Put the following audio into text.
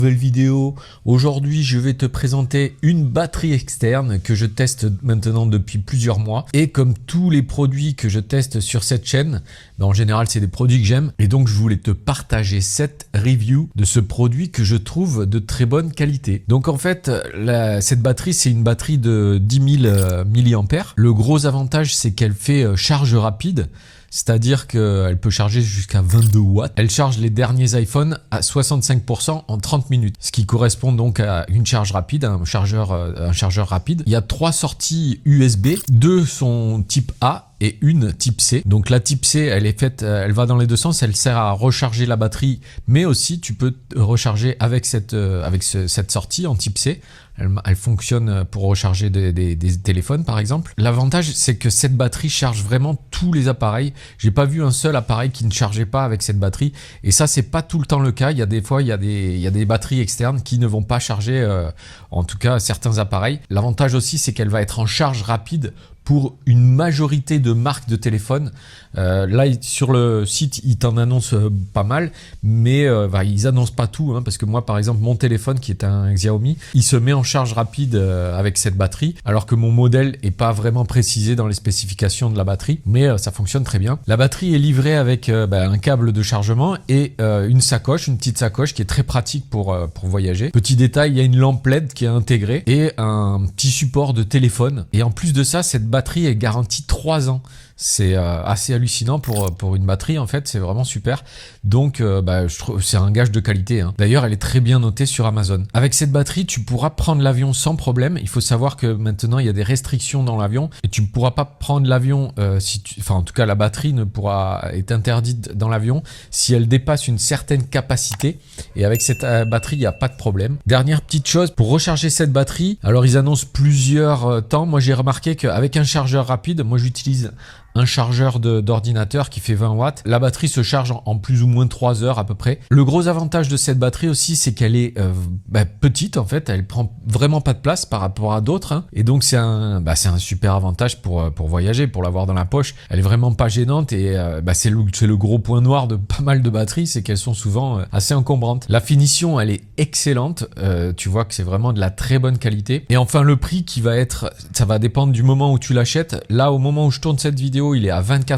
Nouvelle vidéo. Aujourd'hui, je vais te présenter une batterie externe que je teste maintenant depuis plusieurs mois. Et comme tous les produits que je teste sur cette chaîne, en général, c'est des produits que j'aime. Et donc, je voulais te partager cette review de ce produit que je trouve de très bonne qualité. Donc, en fait, cette batterie, c'est une batterie de 10 000 mAh. Le gros avantage, c'est qu'elle fait charge rapide. C'est-à-dire qu'elle peut charger jusqu'à 22 watts. Elle charge les derniers iPhones à 65% en 30 minutes. Ce qui correspond donc à une charge rapide, un chargeur rapide. Il y a 3 sorties USB. 2 sont type A et une type C. Donc la type C, elle va dans les deux sens. Elle sert à recharger la batterie, mais aussi tu peux recharger avec cette sortie en type C. Elle fonctionne pour recharger des téléphones par exemple. L'avantage, c'est que cette batterie charge vraiment tous les appareils. J'ai pas vu un seul appareil qui ne chargeait pas avec cette batterie. Et ça, c'est pas tout le temps le cas. Il y a des fois, il y a des batteries externes qui ne vont pas charger, en tout cas certains appareils. L'avantage aussi, c'est qu'elle va être en charge rapide pour une majorité de marques de téléphone. Là, sur le site, ils t'en annoncent pas mal, mais ils annoncent pas tout, parce que moi, par exemple, mon téléphone, qui est un Xiaomi, il se met en charge rapide avec cette batterie, alors que mon modèle est pas vraiment précisé dans les spécifications de la batterie, mais ça fonctionne très bien. La batterie est livrée avec un câble de chargement et une petite sacoche qui est très pratique pour voyager. Petit détail, il y a une lampe LED qui est intégrée et un petit support de téléphone. Et en plus de ça, cette batterie est garantie 3 ans. C'est assez hallucinant pour une batterie, en fait, c'est vraiment super. Donc je trouve c'est un gage de qualité. D'ailleurs, elle est très bien notée sur Amazon. Avec cette batterie, tu pourras prendre l'avion sans problème. Il faut savoir que maintenant, il y a des restrictions dans l'avion et tu ne pourras pas prendre l'avion en tout cas, la batterie est interdite dans l'avion si elle dépasse une certaine capacité. Et avec cette batterie, il n'y a pas de problème. Dernière petite chose, pour recharger cette batterie, alors ils annoncent plusieurs temps. Moi, j'ai remarqué qu'avec un chargeur rapide, moi j'utilise un chargeur d'ordinateur qui fait 20 watts. La batterie se charge en plus ou moins 3 heures à peu près. Le gros avantage de cette batterie aussi, c'est qu'elle est petite en fait. Elle prend vraiment pas de place par rapport à d'autres. Et donc c'est un super avantage pour voyager, pour l'avoir dans la poche. Elle est vraiment pas gênante et c'est le gros point noir de pas mal de batteries, c'est qu'elles sont souvent assez encombrantes. La finition, elle est excellente. Tu vois que c'est vraiment de la très bonne qualité. Et enfin le prix ça va dépendre du moment où tu l'achètes. Là, au moment où je tourne cette vidéo, il est à 24